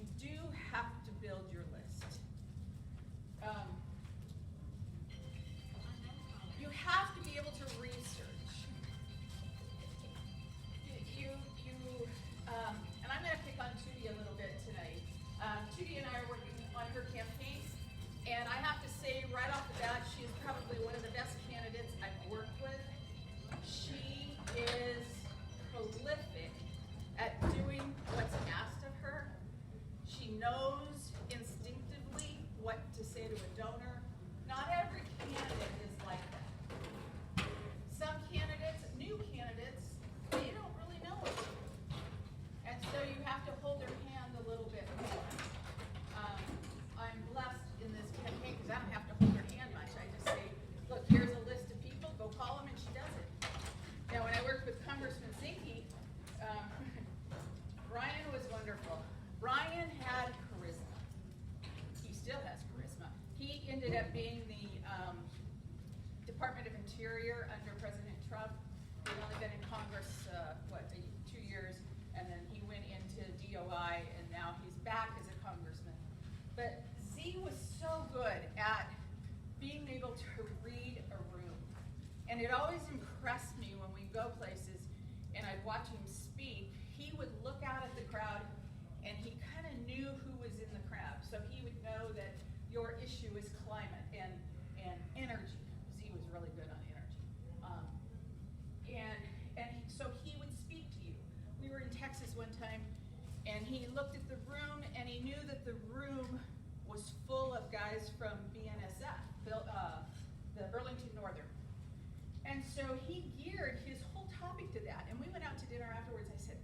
you do have to build your list. You have to be able to research. And I'm going to pick on Tootie a little bit tonight. Tootie and I are working on her campaign, and I have to say right off the bat, she is probably one of the best candidates I've worked with. She is prolific at doing what's asked of her. She knows instinctively what to say to a donor. Not every candidate is like that. Some candidates, new candidates, they don't really know it. And so you have to hold their hand a little bit more. I'm blessed in this campaign because I don't have to hold her hand much. I just say, look, here's a list of people, go call them, and she does it. Now, when I worked with Congressman Zinke, Brian was wonderful. Brian had charisma. He still has charisma. He ended up being the Department of Interior under President Trump. He'd only been in Congress, 2 years, and then he went into DOI, and now he's back as a congressman. But Z was so good at being able to read a room. And it always impressed me when we go places and I'd watch him speak. He would look out at the crowd and he kind of knew who was in the crowd. So he would know that your issue is climate and energy. Z was really good on energy. So he would speak to you. We were in Texas one time and he looked at the room and he knew that the room was full of guys from BNSF, the Burlington Northern. And so he geared his whole topic to that. And we went out to dinner afterwards. I said,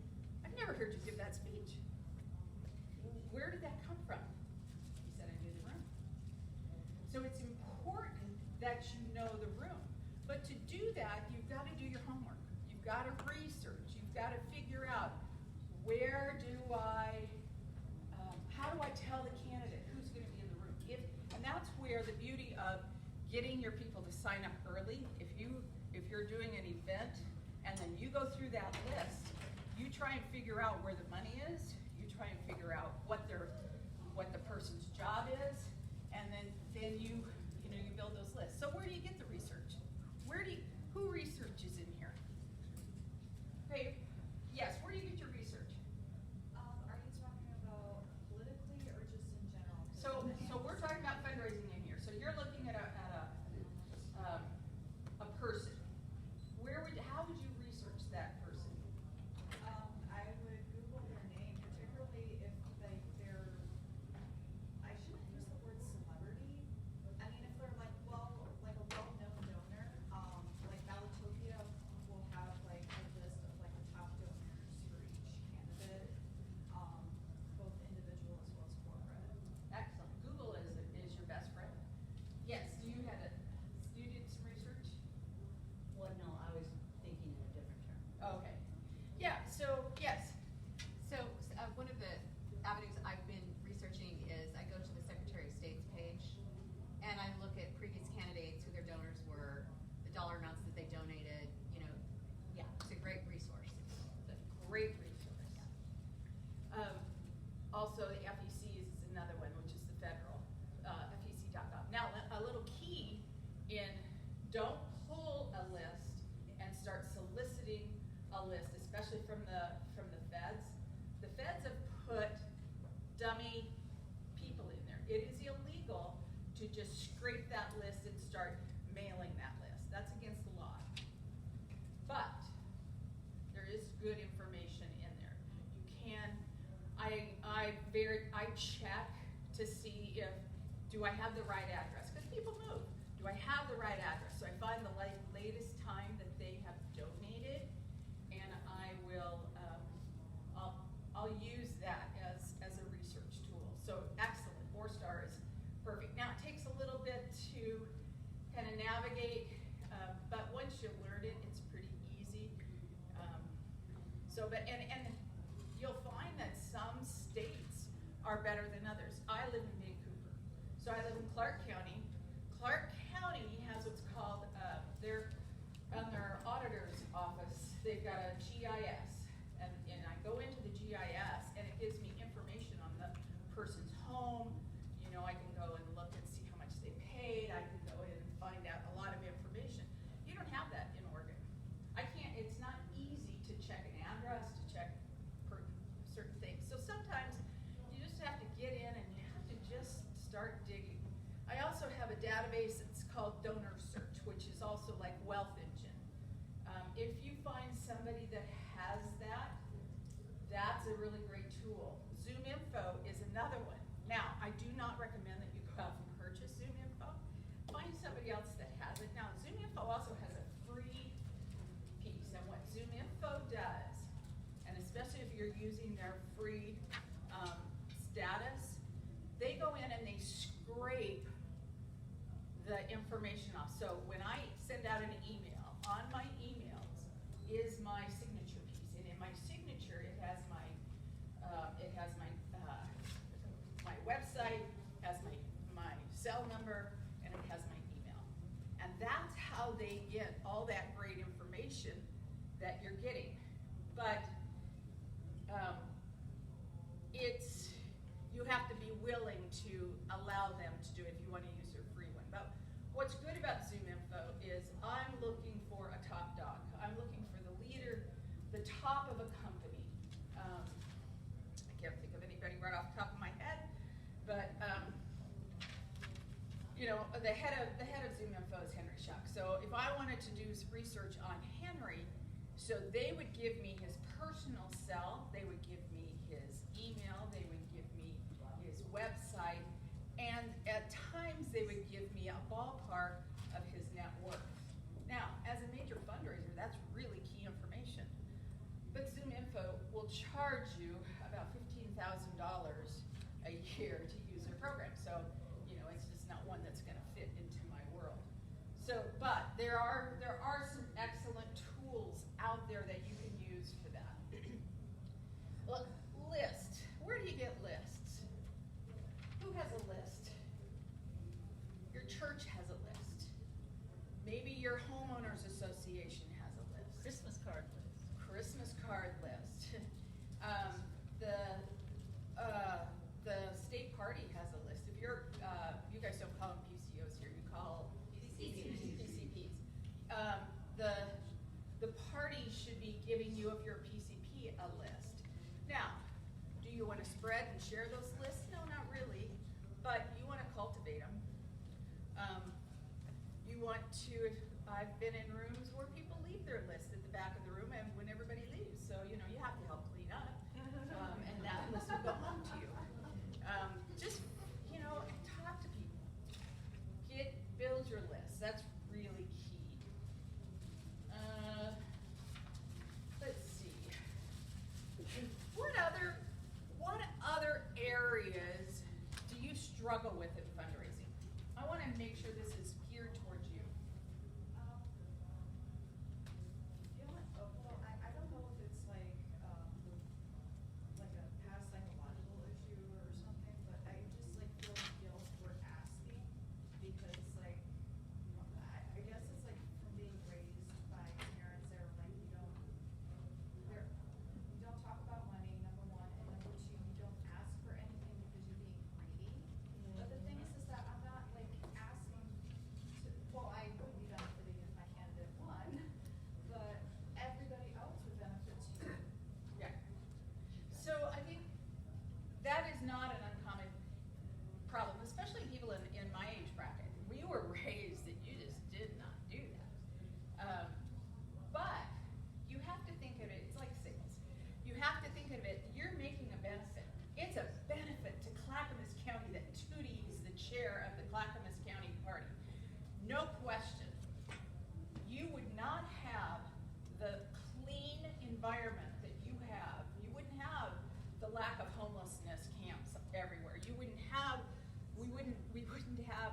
I've never heard you give that speech. Where did that come from? He said, I knew the room. So it's important that you know the room. But to do that, you've got to do your homework. You've got to research. You've got to figure out how do I tell the candidate who's going to be in the room? And that's where the beauty of getting your people to sign up early. If you're doing an event and then you go through that list, you try and figure out where the money is. You try and figure out what the person's job is, and then you build those lists. So where do you get the research? Who researches in here? Okay, yes. Where do you get your research? Are you talking about politically or just in general? So we're talking about fundraising in here. So you're looking at a person. How would you research that person? I would Google their name, particularly if they're, I shouldn't use the word celebrity. I mean, if they're like a well-known donor, like Malatopia will have like a list of like the top donors for each candidate, both individual as well as corporate. Excellent. Google is your best friend. Yes, you did some research? Well, no, I was thinking in a different term. Okay. Yeah, so, yes. So one of the avenues I've been researching is I go to the Secretary of State's page and I look at previous candidates, who their donors were, the dollar amounts that they donated, yeah, it's a great resource. It's a great resource. Yeah. Also, the FEC is another one, which is the federal, FEC.gov. Now, a little key in don't pull a list and start soliciting a list, especially from the feds. The feds have put dummy people in there. It is illegal to just scrape that list and start mailing that list. That's against the law. But there is good information in there. You can, I check to see do I have the right address? Because people move. Do I have the right address? So I find the latest time that they have donated, and I will, I'll use that as a research tool. So excellent, 4-star is perfect. Now it takes a little bit to kind of navigate, but once you learn it, it's pretty easy. And you'll find that some states are better than others. I live in Vancouver, so I live in Clark County. Clark County has what's called, on their auditor's office, they've got a GIS, and I go into the GIS, and it gives me information database that's called Donor Search, which is also like Wealth Engine. If you find somebody that has that, that's a really great tool. Zoom Info is another one. Now, I do not recommend that you go out and purchase Zoom Info. Find somebody else that has it. Now, Zoom Info also has a free piece, and what Zoom Info does, and especially if you're using their free status, they go in and they scrape the information off. So when I send out an email, on my emails is my signature piece, and in my signature it has my my website, has my cell number, and it has my email. And that's how they get all that great information that you're getting. But you have to be willing to allow them to do it if you want to use their free one. But what's good about Zoom Info is I'm looking for a top dog. I'm looking for the leader, the top of a company. I can't think of anybody right off the top of my head, but the head of Zoom Info is Henry Schuck. So if I wanted to do research on Henry, so they would give me his personal cell, they would give me his email, they would give me his website, and at times they would give me a ballpark of his net worth. Now, as a major fundraiser, that's really key information. But Zoom Info will charge you about $15,000 a year to use their program. So, it's just not one that's going to fit into my world. So, but there are some excellent tools out there that you can use for that. Look, list. Where do you get lists? Who has a list? Your church has a list. Maybe your homeowners association has a list. Christmas card list. Christmas card list. The state party has a list. If you're, you guys don't call them PCOs here, you call PCPs. The party should be giving you, if you're a PCP, a list. Now, do you want to spread and share those lists? No, not really, but you want to cultivate them. You want to, I've been in rooms where people leave their list at the back of the room and when everybody leaves, so you have to help clean up, and that list will go home to you. Just, talk to people. Build your list. That's really key. Let's see. What other areas do you struggle with in fundraising? I want to make sure this is geared towards you. I don't know if it's like a past psychological issue or something, but I just feel guilt for asking because I guess it's from being raised by parents that are you don't talk about money, number one, and number two, you don't ask for anything because you're being greedy. But the thing is that I'm not asking to, well, I would be benefiting if my candidate won, but everybody else would benefit too. Yeah. So I think that is not an uncommon problem, especially people in my age bracket. We were raised that you just did not do that. But you have to think of it, it's like sales. You have to think of it, you're making a benefit. It's a benefit to Clackamas County that Tootie is the chair of the Clackamas County Party. No question. You would not have the clean environment that you have. You wouldn't have the lack of homelessness camps everywhere. We wouldn't have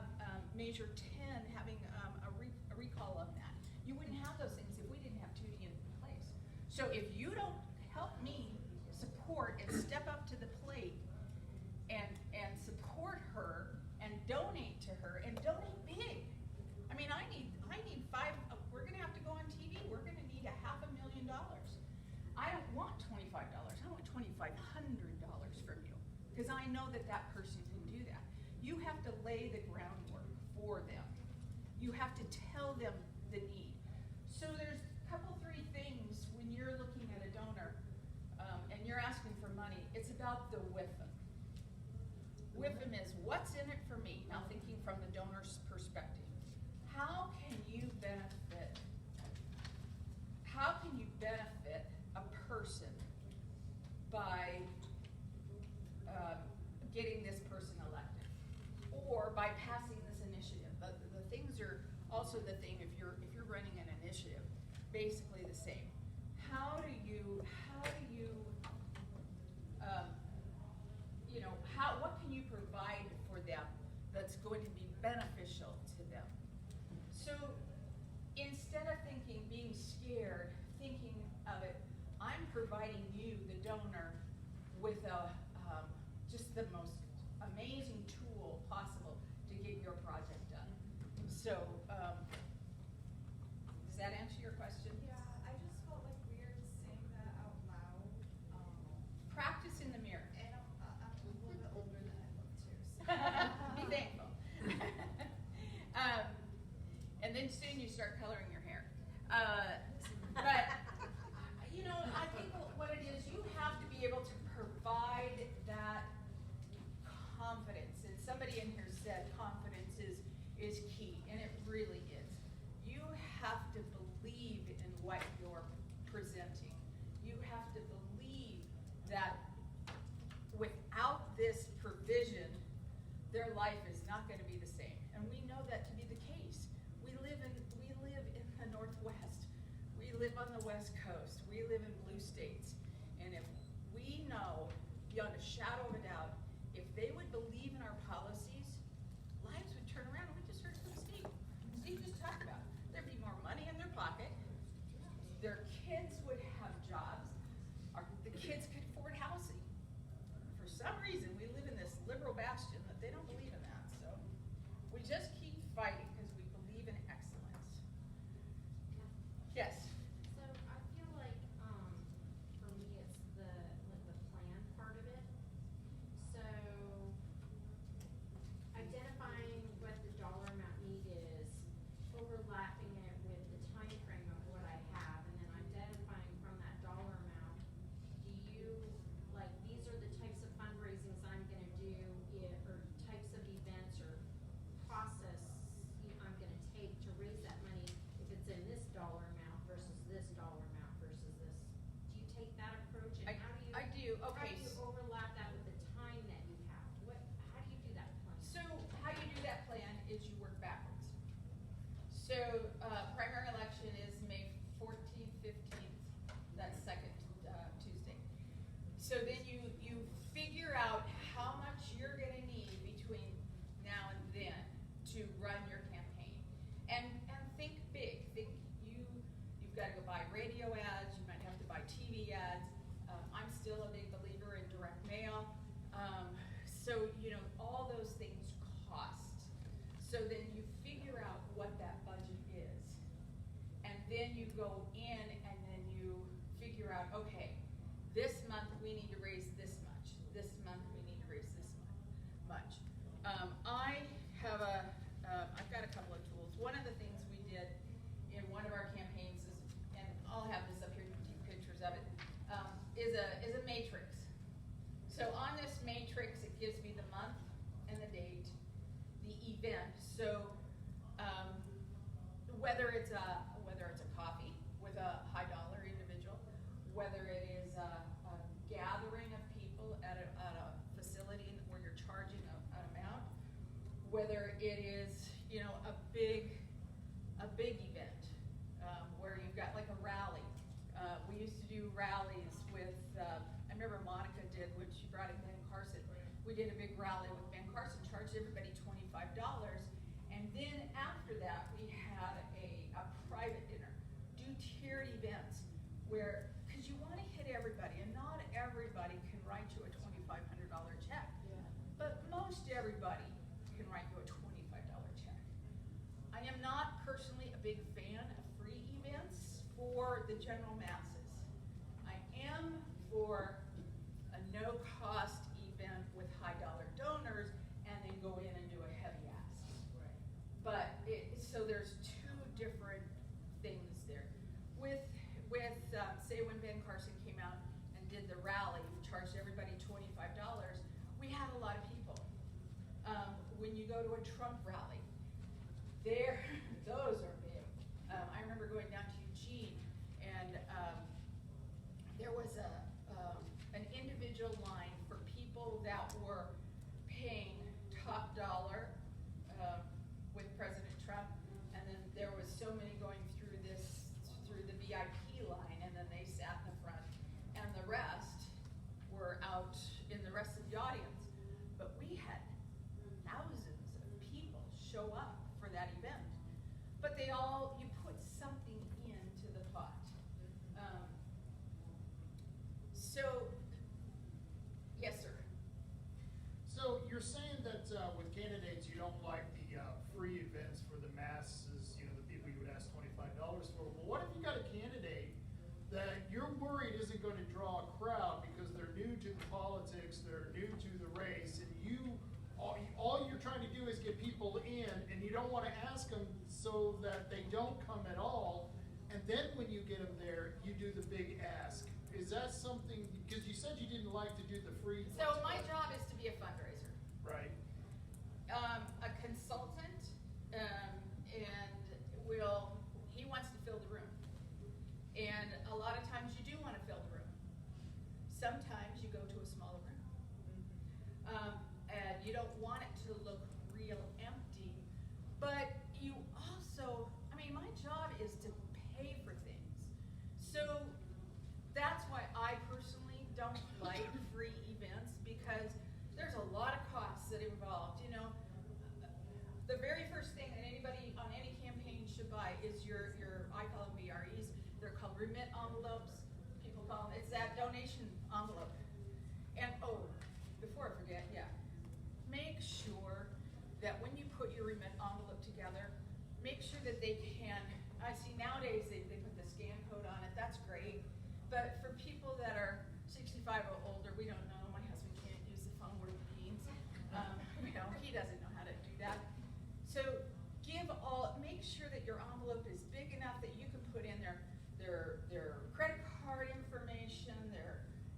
Measure 10 having a recall on that. You wouldn't have those things if we didn't have Tootie in place. So if you don't help me support and step up to the plate and support her and donate to her and donate big. I mean, I need we're gonna have to go on TV. We're gonna need $500,000. I don't want $25. I want $2,500 from you because I know that person can do that. You have to lay the groundwork for them. You have to tell them the need. So there's a couple, 3 things when you're looking at a donor and you're asking for money. It's about the WIFM. WIFM is what's in it for me, now thinking from the donor's perspective, how can you benefit a person by getting this person elected, or by passing this initiative? The things are also the thing, if you're running an initiative, basically the same. What can you provide for them that's going to be beneficial to them? So instead of being scared, thinking of it, I'm providing you, the donor, with just the most amazing tool possible to get your project done. So, does that answer your question? Yeah, I just felt like weird saying that out loud. Practice in the mirror. And I'm a little bit older than I look too. So. Be thankful. And then soon you start coloring your hair. But, I think what it is, you have to be able to provide that confidence. And somebody in here said confidence is key, and it really is. You have to believe in what you're presenting. You have to believe that without this provision, their life is not going to be the same. And we know that to be the case. We live in the Northwest. We live on the West Coast. We live in blue states. And if we know, beyond a shadow of a doubt, if they would believe in our policies, lives would turn around. And we just heard from Steve. Steve just talked about it. There'd be more money in their pocket. Their kids would have jobs. The kids could afford housing. For some reason, we live in this liberal bastion that they don't believe in that. So we just keep fighting because we believe in excellence. Yes. So I feel like, for me, it's the plan part of it. So identifying what the dollar amount need is, overlapping it with the time frame of what I have, and then identifying from that dollar amount, these are the types of fundraisings I'm gonna do, or types of events or process I'm gonna take to raise that money if it's in this dollar amount versus this dollar amount versus this. Do you take that approach, and how do you? I do. Okay. How do you overlap that with the time that you have? How do you do that plan? So how you do that plan is you work backwards. So primary election is May 14th, 15th, that's second Tuesday. So then you figure out how much you're going to need between now and then to run your campaign. And think big. Think you've got to go buy radio ads, you might have to buy TV ads. I'm still a big believer in direct mail. So, all those things cost. So then you figure out what that budget is. And then you go in and then you figure out, okay, this month we need to raise this much. This month we need to raise this much. I've got a couple of tools. One of the things we did in one of our campaigns is, and I'll have this up here, you can take pictures of it, is a matrix. So on this matrix, it gives me the month and the date, the event. So whether it's a coffee with a high dollar individual, whether it is a gathering of people at a facility where you're charging an amount, whether it is a big event where you've got like a rally. We used to do rallies with. I remember Monica did when she brought in Ben Carson. We did a big rally with Ben Carson, charged everybody $25, and then after that we had a private dinner. Do tiered events where, because you want to hit everybody, and not everybody can write you a $2,500 check, but most everybody can write you a $25 check. I am not personally a big fan of free events for the general masses. I am for a no-cost event with high-dollar donors, and then go in and do a heavy ask. Right. But so there's two different things there. With say when Ben Carson came out and did the rally, we charged everybody $25. We had a lot of people. When you go go to a Trump rally. Those are big. I remember going down to Eugene, and there was an individual line for people that were paying top dollar with President Trump, and then there was so many going through the VIP line, and then they sat in the front, and the rest were out in the rest of the audience. But we had thousands of people show up for that event. But you put something into the pot. Yes, sir. So you're saying that with candidates, you don't like the free events for the masses, you know, the people you would ask $25 for. Well, what if you got a candidate that you're worried isn't going to draw a crowd because they're new to the politics, they're new to the race, and all you're trying to do is get people in, and you don't want to ask them so that they don't come at all, and then when you get them there, you do the big ask. Is that something, because you said you didn't like to do the free ones, So my job is to be a fundraiser. right? A consultant, and he wants to fill the room. And a lot of times you do want to fill the room. Sometimes you go to a smaller room. And you don't want it to look real empty, but you also, my job is to pay for things. So that's why I personally don't like free events, because there's a lot of costs that involved. The very first thing that anybody on any campaign should buy is your I call them BREs, they're called remit envelopes, people call them, it's that donation envelope. And before I forget, make sure that when you put your remit envelope together, make sure that they can, I see nowadays they put the scan code on it, that's great. But for people that are 65 or older, we don't know, my husband can't use the phone worth beans. He doesn't know how to do that. So make sure that your envelope is big enough that you can put in their credit card information,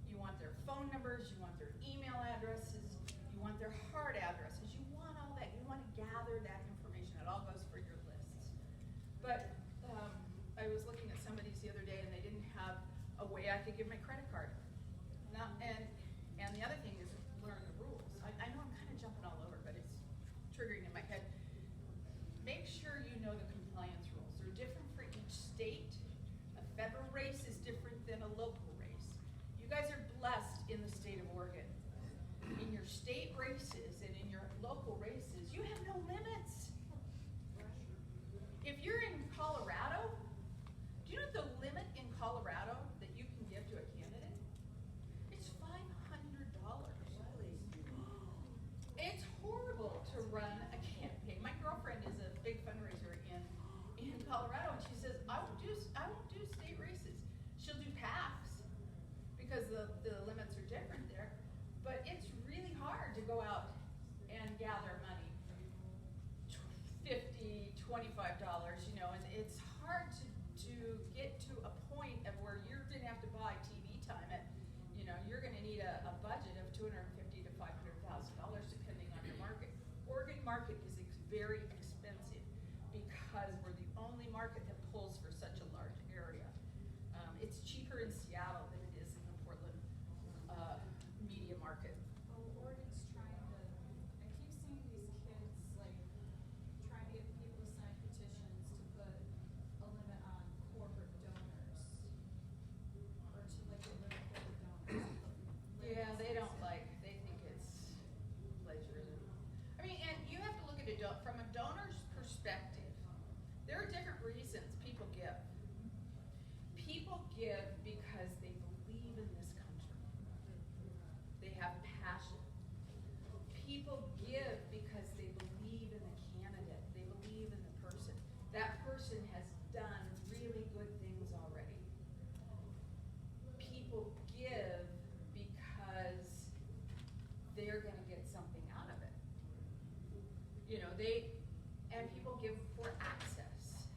you want their phone numbers, you want their email addresses, you want their hard addresses, you want all that, you want to gather that information, it all goes for your lists. But I was looking at somebody's the other day and they didn't have a way I could give my credit card. And the other thing is learn the rules. I know I'm kind of jumping all over, but it's triggering in my head. Make sure you know the compliance rules. They're different for each state. A federal race is different than a local race. You guys are blessed in the state of Oregon. In your state races and in your local races, you have no limits. If you're in Colorado, do you know the limit in Colorado that you can give to a candidate? It's $500. It's horrible to run a campaign. My girlfriend is a big fundraiser in Colorado, and she says, I won't do state races. She'll do PACs because the limits are different there. But it's really hard to go out and gather money. $50, $25, and it's hard to get to a point of where you're going to have to buy TV time at, you're going to need a budget of $250,000 to $500,000 depending on your market. Oregon market is very expensive because we're the only market that pulls for such a large area. It's cheaper in Seattle than it is in the Portland media market. Oregon's trying to, I keep seeing these kids trying to get people to sign petitions to put a limit on corporate donors. Or to get rid of corporate donors. Yeah, they think it's plagiarism. And you have to look at it from a donor's perspective. There are different reasons people give. People give because they believe in this country. They have passion. People give because they believe in the candidate. They believe in the person. That person has done really good things already. People give because they're going to get something out of it. And people give for access.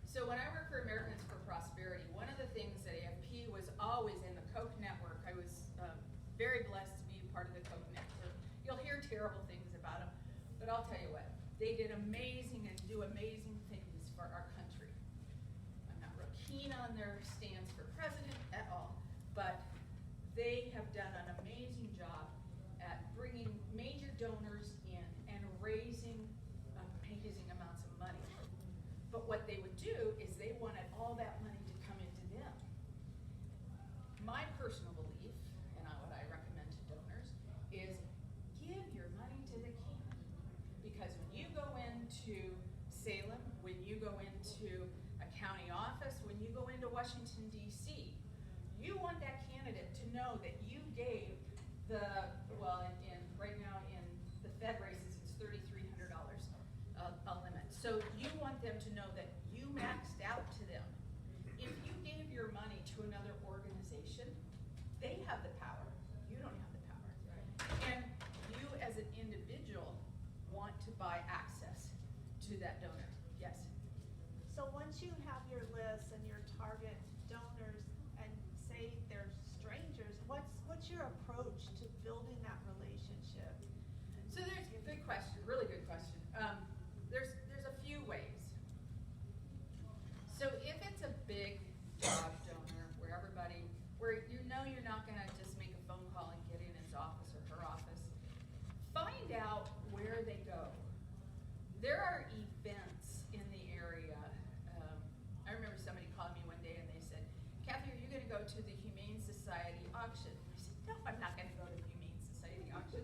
So when I worked for Americans for Prosperity, one of the things that AFP was always in the Koch network. I was very blessed to be part of the Koch network. You'll hear terrible things about them, But I'll tell you what, they did amazing and do amazing things for our country. I'm not real keen on their stance for president at all, but they have done an amazing job at bringing major donors in and raising amazing amounts of money. But what they would do is they wanted all that money to come into them. My personal belief, and what I recommend to donors, is give your money to the candidate. Because when you go into Salem, when you go into a county office, when you go into Washington, D.C., you want that candidate to know that you gave right now in the Fed races, it's $3,300 a limit. So you want them to know that you maxed out to them. If you gave your money to another organization, they have the power. You don't have the power. And you as an individual want to buy access to that donor. Yes? So once you have your list and your target donors, and say they're strangers, what's your approach to building that relationship? So there's a good question, really good question. There's a few ways. So if it's a big job donor where you know you're not gonna just make a phone call and get in his office or her office, find out where they go. There are events in the area. I remember somebody called me one day and they said, Kathy, are you gonna go to the Humane Society auction? I said, no, I'm not gonna go to the Humane Society auction.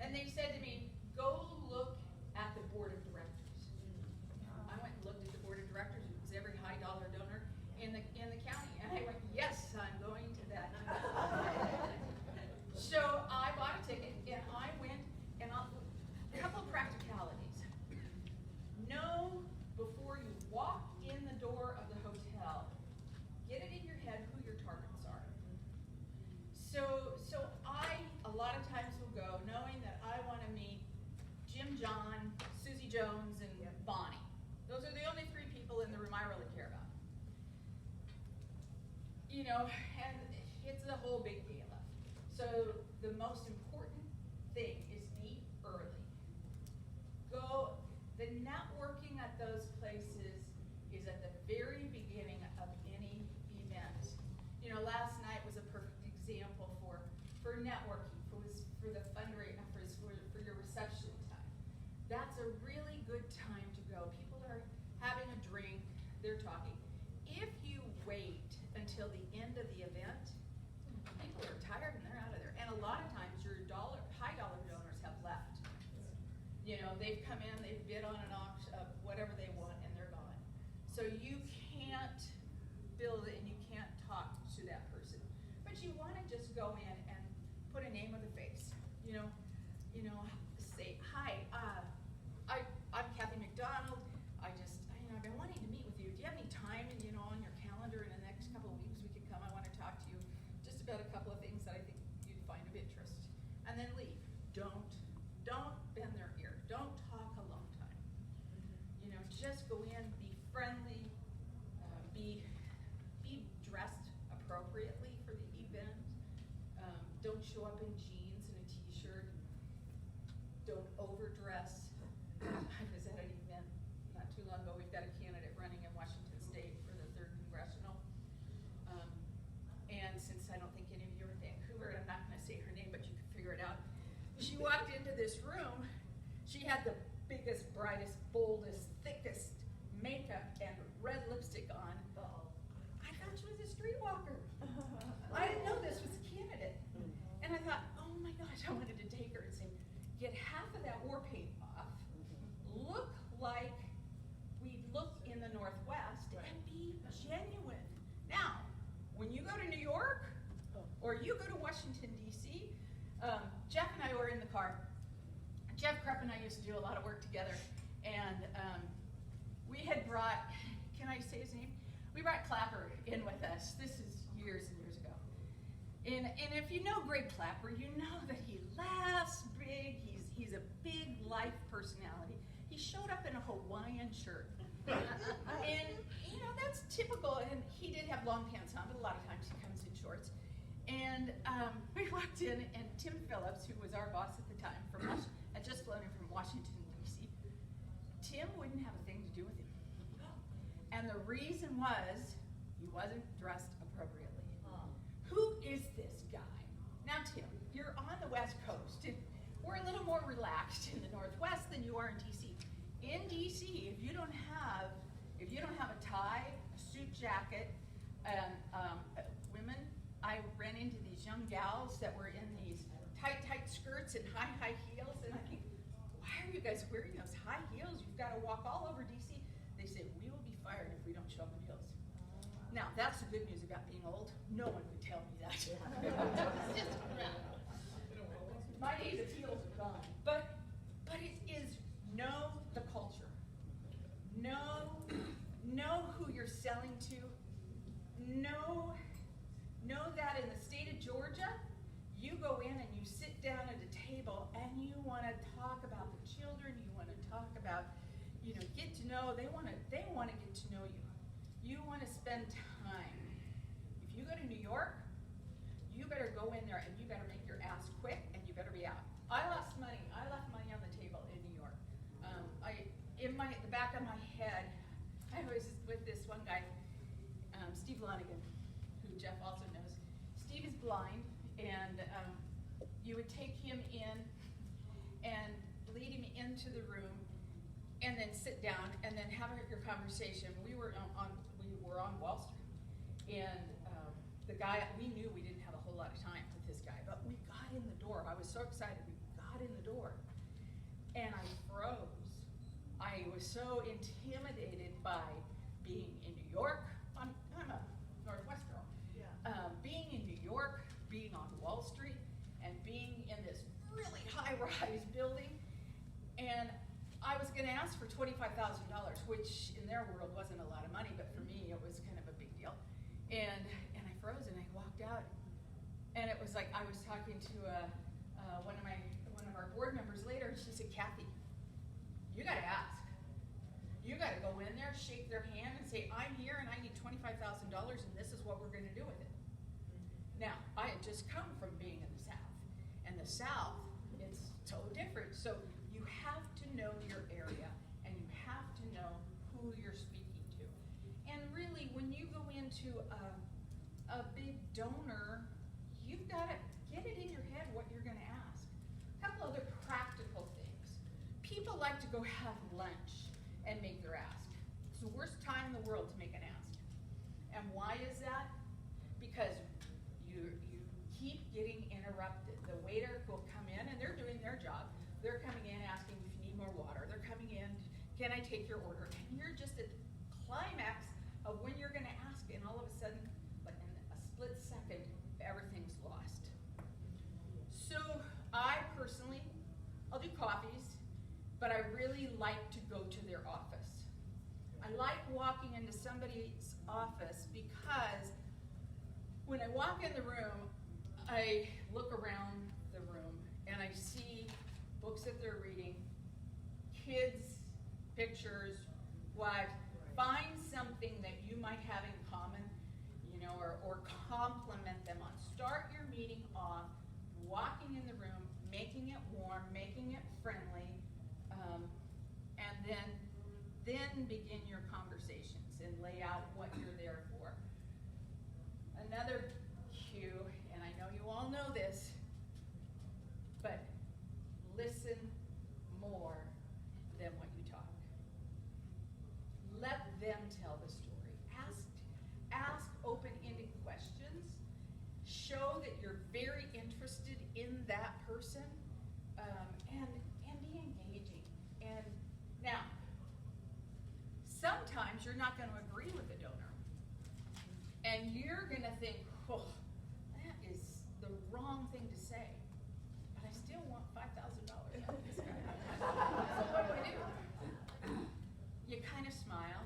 And they said to me, go look at the board of directors. I went and looked at the board of directors. It was every high dollar donor in the county. And I went, yes, I'm going to that. So I bought a ticket and I went and a couple of practicalities. Know before you walk in the door of the hotel, get it in your head who your targets are. So I, a lot of times will go knowing that I want to meet Jim, John, Susie Jones, and Bonnie. Those are the only three people in the room I really care about. You know, and it's the whole big gala. So the most important thing is meet early. The networking at those places is at the very beginning of any event. You know, last night was a perfect example for networking, for the fundraising, for your reception time. That's a really good time to go. People are having a drink, they're talking. If you wait until the end of the event, people are tired and they're out of there. And a lot of times your high dollar donors have left. You know, they've come in, they've bid on an auction of whatever they want, and they're gone. So you can't build and you can't talk to that person. But you want to just go in and put a name with a face. You know, say, hi, I'm Kathy McDonald. I've been wanting to meet with you. Do you have any time, on your calendar in the next couple of weeks we could come? I want to talk to you just about a couple of things that I think you'd find of interest. And then leave. Don't bend their ear. Don't talk a long time. Just go in, be friendly, be dressed appropriately for the event. Don't show up in jeans and a t-shirt. Don't overdress. I was at an event not too long ago. We've got a candidate running in Washington State for the 3rd Congressional. And since I don't think any of you are in Vancouver, I'm not going to say her name, but you can figure it out. She walked into this room. She had the biggest, brightest, boldest, thickest makeup and red lipstick on. I thought she was a streetwalker. I didn't know this was a candidate. And I thought, oh my gosh, I wanted to take her and say, get half of that war paint off, look like we look in the Northwest, and be genuine. Now, when you go to New York, or you go to Washington, D.C., Jeff and I were in the car. Jeff Krupp and I used to do a lot of work together, and we had brought, can I say his name? We brought Clapper in with us. This is years and years ago. And if you know Greg Clapper, you know that he laughs big. He's a big life personality. He showed up in a Hawaiian shirt. And, that's typical. And he did have long pants on, but a lot of times he comes in shorts. And we walked in, and Tim Phillips, who was our boss at the time, had just flown in from Washington, reason was he wasn't dressed appropriately. Oh. Who is this guy? Now, Tim, you're on the West Coast. And we're a little more relaxed in the Northwest than you are in DC. In DC, if you don't have a tie, a suit jacket, and women, I ran into these young gals that were in these tight skirts and high heels, and I think, why are you guys wearing those high heels? You've got to walk all over DC. They say, we will be fired if we don't show them heels. Now, that's the good news about being old. No one would tell me that. It's just crap. My days of heels are gone. But it is know the culture. Know who you're selling to. Know that in the state of Georgia, you go in and you sit down at a table and you want to talk about the children. You want to talk about, get to know. They want to get to know you. You want to spend time. If you go to New York, you better go in there and you better make your ass quick and you better be out. I lost money. I left money on the table in New York. The back of my head, I was with this one guy, Steve Lonigan, who Jeff also knows. Steve is blind, and you would take him in and lead him into the room, and then sit down, and then have your conversation. We were on Wall Street, and the guy, we knew we didn't have a whole lot of time with this guy, but we got in the door. I was so excited. We got in the door, and I froze. I was so intimidated by being in New York. I'm a Northwest girl. Yeah. Being in New York, being on Wall Street, and being in this really high-rise building, and I was going to ask for $25,000, which in their world wasn't a lot of money, but for me it was kind of a big deal. And I froze and I walked out, and it was like I was talking to one of our board members later, and she said, Kathy, you got to ask. You got to go in there, shake their hand, and say, I'm here and I need $25,000, and this is what we're going to do with it. Now, I had just come from being in the South, and the South, it's so different. So you have to know your area, and you have to know who you're speaking to. And really, when you go into a big donor, you've got to get it in your head what you're going to ask. A couple other practical things. People like to go have lunch and make their ask. It's the worst time in the world to make an ask. And why is that? Because you keep getting interrupted. The waiter will come in and they're doing their job. They're coming in asking if you need more water. They're coming in, can I take your order? And you're just at the climax of when you're gonna ask, and all of a sudden, like in a split second, everything's lost. So I personally, I'll do coffees, but I really like to go to their office. I like walking into somebody's office because when I walk in the room, I look around the room and I see books that they're reading, kids, pictures, wives. Find something that you might have in common, or compliment them on. Start your meeting off walking in the room, making it warm, making it friendly, and then begin your conversations and lay out what you're there for. Another cue, and I know you all know this, but listen more than what you talk. Let them tell the story. Ask open-ended questions. Show that you're very interested in that person, and be engaging. And now, sometimes you're not going to agree with the donor, and you're going to think, oh, that is the wrong thing to say, but I still want $5,000 out of this guy. So what do I do? You kind of smile.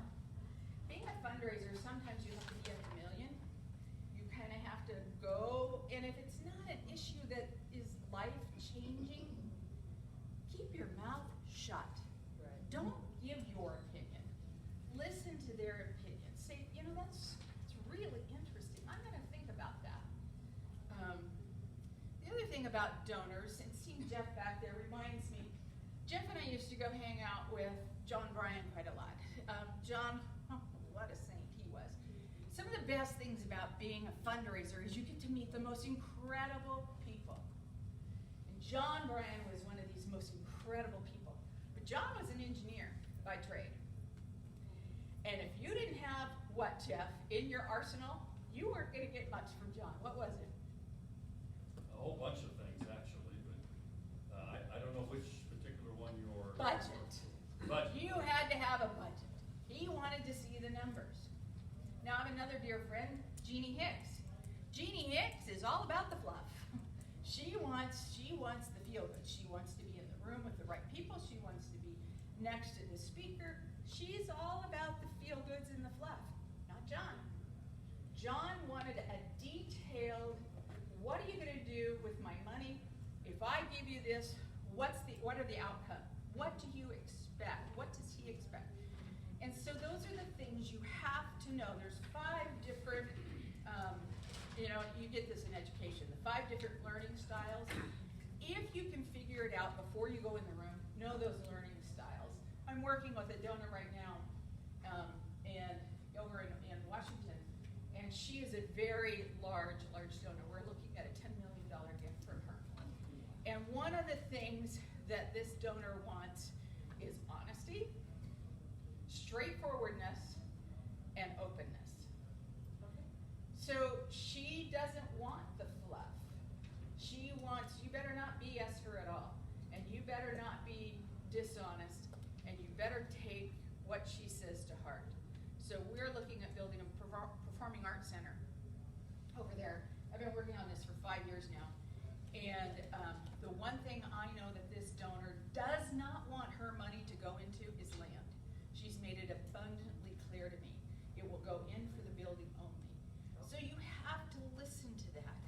Being a fundraiser, sometimes you have to be at the million. You kind of have to go, and if it's not an issue that is life-changing, keep your mouth shut. Right. Don't give your opinion. Listen to their opinion. Say, that's really interesting. I'm going to think about that. The other thing about donors, and seeing Jeff back there reminds me, Jeff and I used to go hang out with John Bryan quite a lot. John, what a saint. best things about being a fundraiser is you get to meet the most incredible people. And John Bryan was one of these most incredible people. But John was an engineer by trade. And if you didn't have what, Jeff, in your arsenal, you weren't going to get much from John. What was it? A whole bunch of things, actually, but I don't know which particular one you're... Budget. Budget. You had to have a budget. He wanted to see the numbers. Now I have another dear friend, Jeannie Hicks. Jeannie Hicks is all about the fluff. She wants the feel good. She wants to be in the room with the right people. She wants to be next to the speaker. She's all about the feel goods and the fluff. Not John. John wanted a detailed, what are you going to do with my money? If I give you this, what are the outcomes? What do you expect? What does he expect? And so those are the things you have to know. There's 5 different, you get this in education, the 5 different learning styles. If you can figure it out before you go in the room, know those learning styles. I'm working with a donor right now, and over in Washington, and she is a very large donor. We're looking at a $10 million gift from her. And one of the things that this donor wants is honesty, straightforwardness, and openness. So she doesn't want the fluff. She wants, you better not BS her at all, and you better not be dishonest, and you better take what she says to heart. So we're looking at building a performing arts center over there. I've been working on this for 5 years now, and the one thing I know that this donor does not want her money to go into is land. She's made it abundantly clear to me. It will go in for the building only. So you have to listen to that.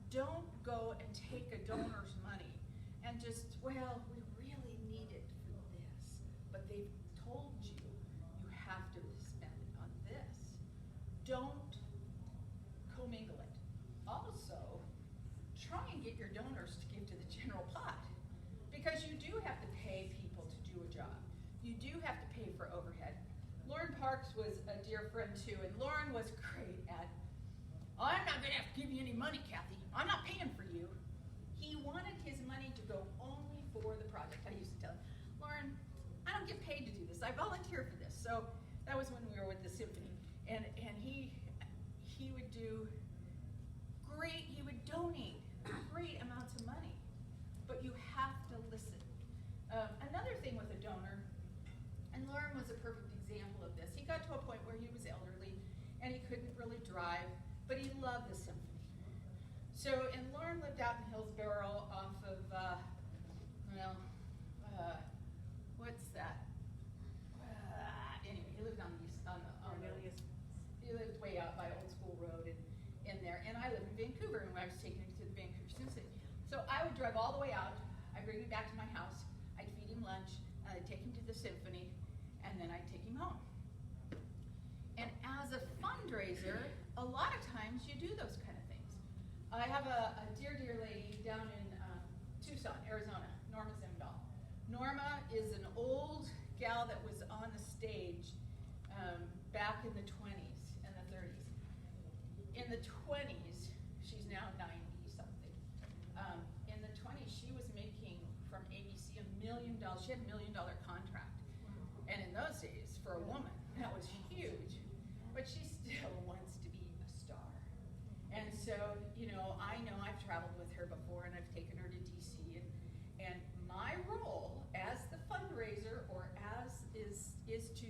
Don't go and take a donor's money and just, well, we really need it for this, but they've told you you have to spend it on this. Don't commingle it. Also, try and get your donors to give to the general pot, because you do have to pay people to do a job. You do have to pay for overhead. Lauren Parks was a dear friend too, and Lauren was great at, I'm not going to have to give you any money, Kathy. I'm not paying for you. He wanted his money to go only for the project. I used to tell him, Lauren, I don't get paid to do this. I volunteer for this. So that was when we were with the symphony. And he would do great, he would donate great amounts of money. But you have to listen. Another thing with a donor, and Lauren was a perfect example of this. He got to a point where he was elderly and he couldn't really drive, but he loved the symphony. So, and Lauren lived out in Hillsborough off of, what's that? Anyway, he lived on the east, he lived way out by Old School Road and in there. And I lived in Vancouver, and I was taking him to the Vancouver Symphony. So I would drive all the way out. I'd bring him back to my house. I'd feed him lunch. I'd take him to the symphony, and then I'd take him home. And as a fundraiser, a lot of times you do those kind of things. I have a dear lady down in Tucson, Arizona, Norma Zimdahl. Norma is an old gal that was on the stage back in the 20s and the 30s. In the 20s, she's now 90-something. In the 20s, she was making from ABC $1 million. She had $1 million contract. And in those days, for a woman, that was huge. But she still wants to be a star. And so, I know I've traveled with her before, and I've taken her to DC. And my role as the fundraiser, or as is to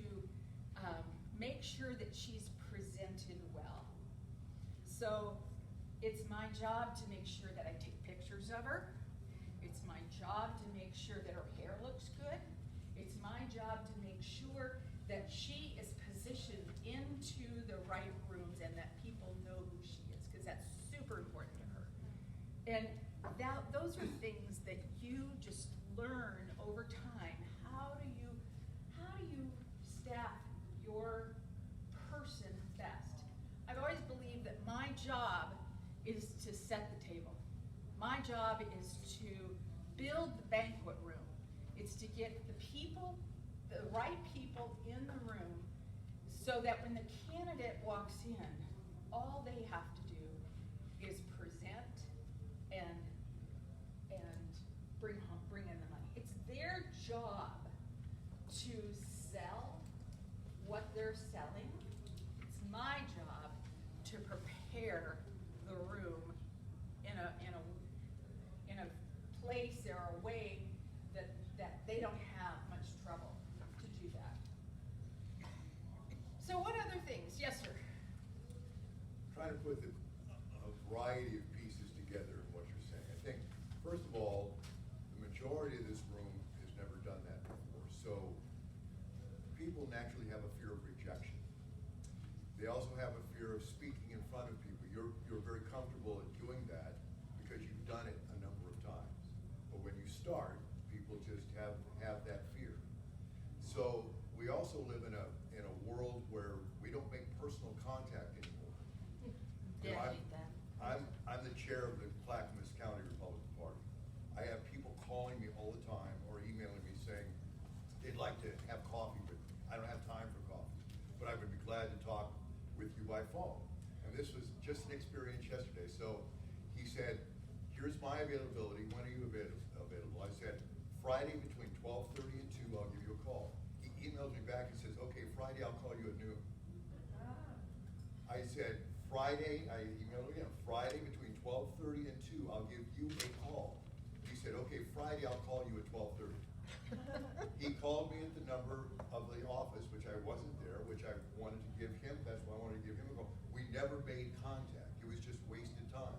make sure that she's presented well. So it's my job to make sure that I take pictures of her. It's my job to make sure that her hair looks good. It's my job to make sure that she is positioned into the right rooms and that people know who she is, because that's super important to her. And those are things that you just learn over time. How do you staff your person best? I've always believed that my job is to set the table. My job is to build the banquet room. It's to get the people, the right people in the room, so that when the candidate walks in, all they have to do is present and bring in the money. It's their job to sell what they're selling. It's my job to prepare the room in a place or a way that they don't have much trouble to do that. So what other things? Yes, sir. Trying to put a variety of pieces together in what you're saying. I think, first of all, the majority of this room has never done that before. So people naturally have a fear of rejection. They also have a fear of speaking in front of people. You're very comfortable at doing that because you've done it a number of times. But when you start, people just have that fear. So we also live in a world where we don't make personal contact anymore. You know, Yeah, I hate that. I'm the chair of the Clackamas County Republican Party. I have people calling me all the time or emailing me saying they'd like to have coffee with me. I don't have time for coffee, but I would be glad to talk with you by phone. And this was just an experience yesterday. So he said, here's my availability. When are you available? I said, Friday between 12:30 and 2, I'll give you a call. He emails me back and says, okay, Friday I'll call you at noon. I said, Friday, I emailed again, Friday between 12:30 and 2, I'll give you a call. He said, okay, Friday I'll call you at 12:30. He called me at the number of the office, which I wasn't there, which I wanted to give him, that's why I wanted to give him a call. We never made contact, it was just wasted time.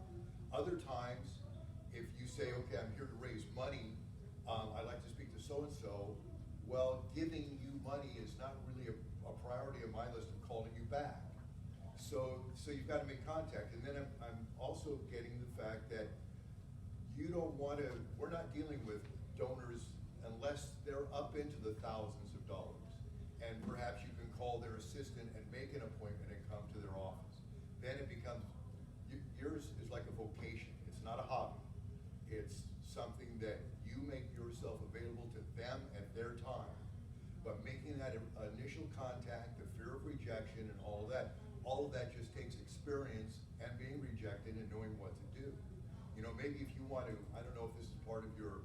Other times, if you say, okay, I'm here to raise money, I'd like to speak to so-and-so, well, giving you money is not really a priority on my list of calling you back. So you've got to make contact. And then I'm also getting the fact that you don't want to, we're not dealing with donors unless they're up into the thousands of dollars. And perhaps you can call their assistant and make an appointment and come to their office. Then it becomes, yours is like a vocation. It's not a hobby. It's something that you make yourself available to them at their time. But making that initial contact, the fear of rejection and all of that just takes experience and being rejected and knowing what to do. You know, maybe if you want to, I don't know if this is part of your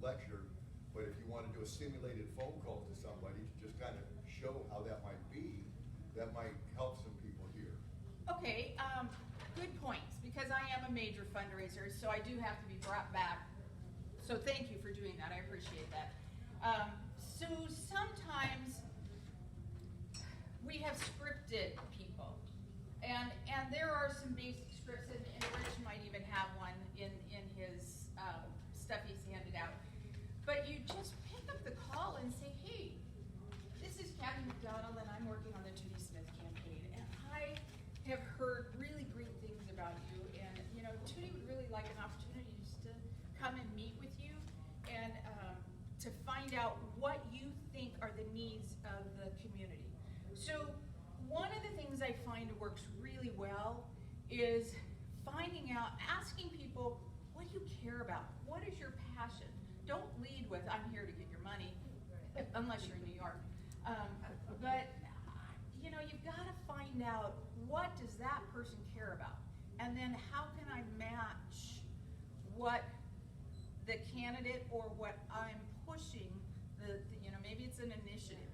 lecture, but if you want to do a simulated phone call to somebody to just kind of show how that might be, that might help some people here. Okay, good points, because I am a major fundraiser, so I do have to be brought back. So thank you for doing that, I appreciate that. So sometimes we have scripted people, and there are some basic scripts, and Rich might even have one in his stuff he's handed out. But you just pick up the call and say, hey, this is Kathy McDonald, and I'm working on the Tootie Smith campaign, and I have heard really great things about you, and you know, Tootie would really like an opportunity just to come and meet with you and to find out what you think are the needs of the community. So one of the things I find works really well is finding out, asking people, what do you care about? What is your passion? Don't lead with, I'm here to get your money, unless you're in New York. But you know, you've got to find out, what does that person care about? And then how can I match what the candidate or what I'm pushing, you know, maybe it's an initiative,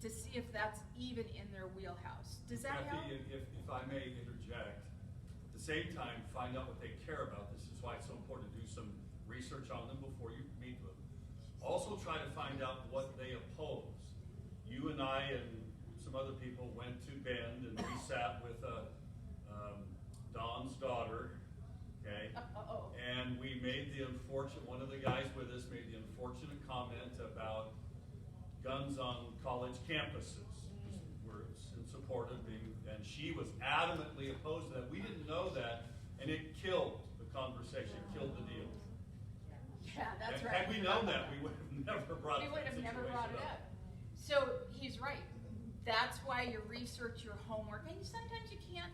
to see if that's even in their wheelhouse. Does that help? Kathy, if I may interject, at the same time, find out what they care about. This is why it's so important to do some research on them before you meet them. Also try to find out what they oppose. You and I and some other people went to Bend, and we sat with Don's daughter, okay? And we made the unfortunate, one of the guys with us made the unfortunate comment about guns on college campuses. We're in support of being, and she was adamantly opposed to that. We didn't know that, and it killed the conversation, it killed the deal. Yeah, that's right. Had we known that, we would have never brought We would have never situation brought it up. So he's right. That's why you research your homework, and sometimes you can't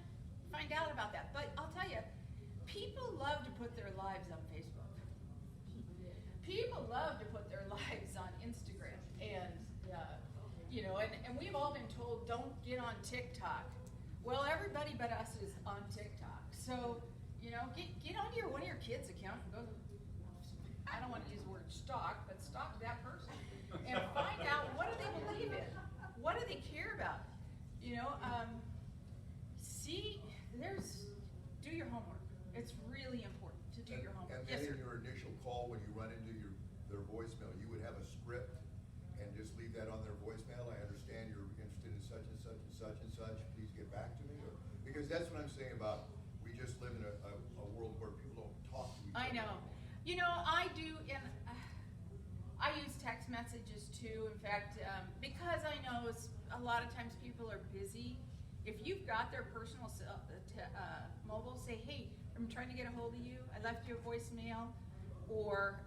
find out about that. But I'll tell you, people love to put their lives on Facebook. People love to put their lives on Instagram, and you know, and we've all been told, don't get on TikTok. Well, everybody but us is on TikTok. So, get on one of your kids' account and go to, I don't want to use the word stalk, but stalk that person and find out what do they believe in? What do they care about? Do your homework. It's really important to do your homework. And then in your initial call, when you run into their voicemail, you would have a script and just leave that on their voicemail. I understand you're interested in such and such and such and such. Please get back to me. Because that's what I'm saying about, we just live in a world where people don't talk to each other. I know. I do, and I use text messages too. In fact, because I know a lot of times people are busy. If you've got their personal mobile, say, hey, I'm trying to get a hold of you. I left you a voicemail. Or,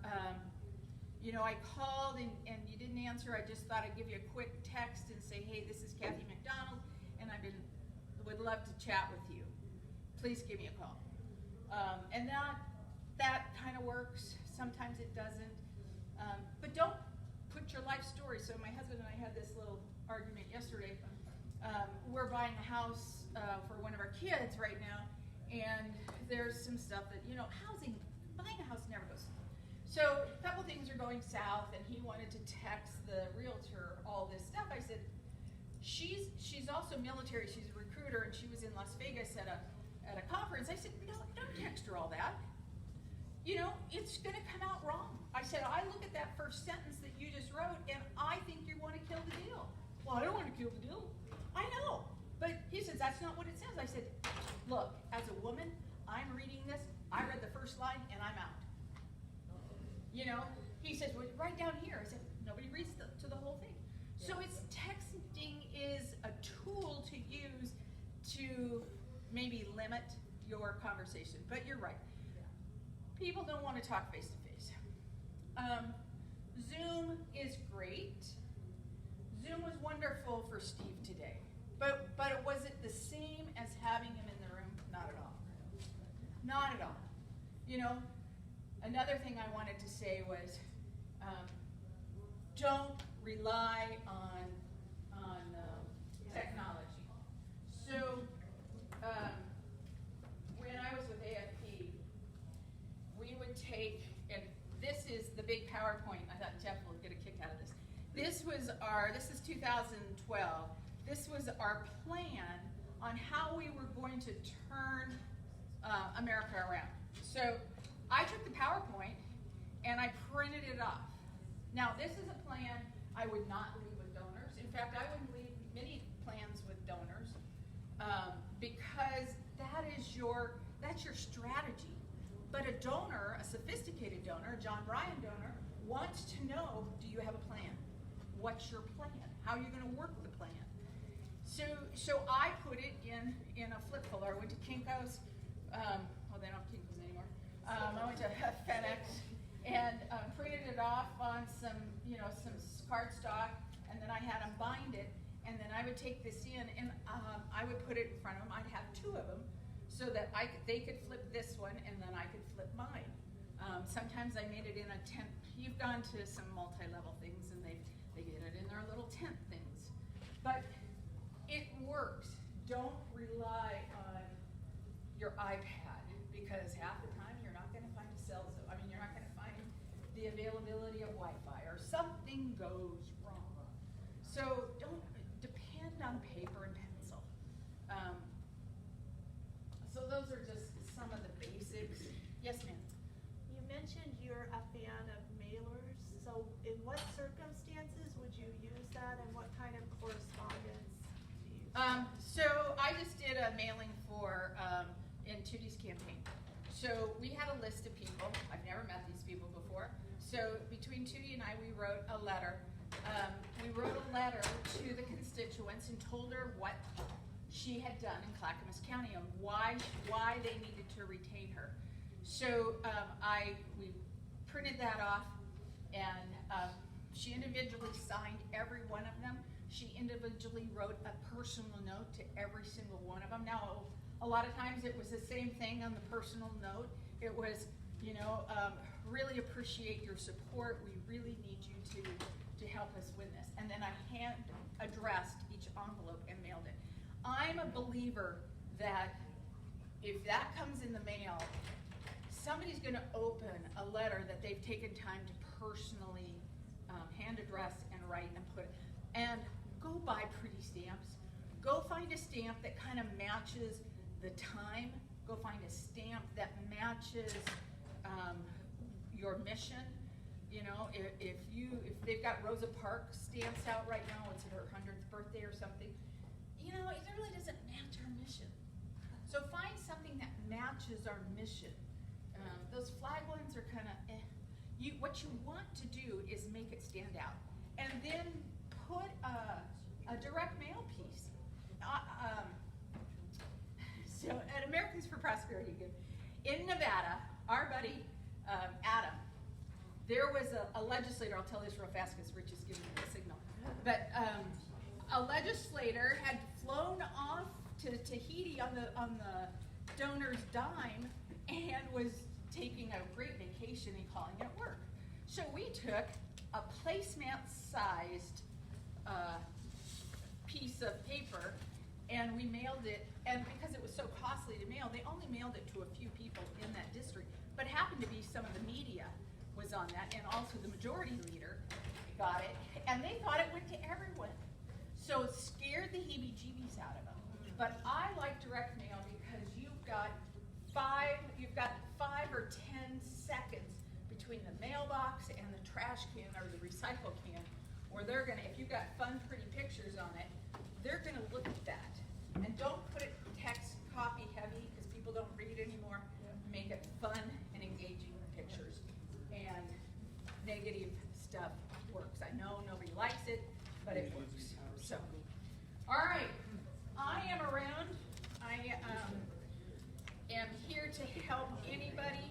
I called and you didn't answer. I just thought I'd give you a quick text and say, hey, this is Kathy McDonald, and would love to chat with you. Please give me a call. And that kind of works. Sometimes it doesn't. But don't put your life story. So my husband and I had this little argument yesterday. We're buying a house for one of our kids right now, and there's some stuff that, buying a house never goes. So a couple things are going south, and he wanted to text the realtor all this stuff. I said, she's also military, she's a recruiter, and she was in Las Vegas at a conference. I said, no, don't text her all that. It's gonna come out wrong. I said, I look at that first sentence that you just wrote, and I think you want to kill the deal. Well, I don't want to kill the deal. I know. But he says, that's not what it says. I said, look, as a woman, I'm reading this. I read the first line, and I'm out. He says, well, write down here. I said, nobody reads to the whole thing. So texting is a tool to use to maybe limit your conversation. But you're right. People don't want to talk face to face. Zoom is great. Zoom was wonderful for Steve today. But was it the same as having him in the room? Not at all. Not at all. Another thing I wanted to say was, don't rely on technology. So when I was with AFP, we would take, and this is the big PowerPoint. I thought Jeff will get a kick out of this. This is 2012. This was our plan on how we were going to turn America around. So I took the PowerPoint and I printed it off. Now this is a plan I would not leave with donors. In fact, I wouldn't leave many plans with donors because that's your strategy. But a donor, a sophisticated donor, a John Bryan donor, wants to know, do you have a plan? What's your plan? How are you going to work the plan? So I put it in a flip folder. I went to Kinko's. They don't have Kinko's anymore. I went to FedEx and printed it off on some cardstock, and then I had them bind it, and then I would take this in and I would put it in front of them. I'd have two of them so that they could flip this one and then I could flip mine. Sometimes I made it in a tent. You've gone to some multi-level things and they get it in their little tent things. But it works. Don't rely on your iPad because half the time you're not going to find a cell zone. I mean, you're not going to find the availability of Wi-Fi or something goes wrong. So don't depend on paper and pencil. So those are just some of the basics. Yes, ma'am. You mentioned you're a fan of mailers. So in what circumstances would you use that, and what kind of correspondence do you use? So I just did a mailing for in Tootie's campaign. So we had a list of people. I've never met these people before. So between Tootie and I, we wrote a letter. We wrote a letter to the constituents and told her what she had done in Clackamas County and why they needed to retain her. So we printed that off, and she individually signed every one of them. She individually wrote a personal note to every single one of them. Now, a lot of times it was the same thing on the personal note. It was, really appreciate your support. We really need you to help us win this. And then I hand addressed each envelope and mailed it. I'm a believer that if that comes in the mail, somebody's gonna open a letter that they've taken time to personally hand address and write and put, and go buy pretty stamps. Go find a stamp that kind of matches the time. Go find a stamp that matches your mission. You know, if they've got Rosa Parks stamps out right now, it's her 100th birthday or something, you know, it really doesn't match our mission. So find something that matches our mission. Those flag ones are kind of eh. What you want to do is make it stand out. And then put a direct mail piece. So at Americans for Prosperity, in Nevada, our buddy Adam, there was a legislator, I'll tell this real fast because Rich is giving me a signal, but a legislator had flown off to Tahiti on the donor's dime and was taking a great vacation and calling it work. So we took a placemat-sized piece of paper and we mailed it, and because it was so costly to mail, they only mailed it to a few people in that district, but it happened to be some of the media was on that, and also the majority leader got it, and they thought it went to everyone. So it scared the heebie-jeebies out of them. But I like direct mail because you've got 5 or 10 seconds between the mailbox and the trash can or the recycle can, where they're gonna, if you've got fun, pretty pictures on it, they're gonna look at that. And don't put it text copy heavy because people don't read anymore. Make it fun and engaging pictures. And negative stuff works. I know nobody likes it, but it works. So, all right, I am around. I am here to help anybody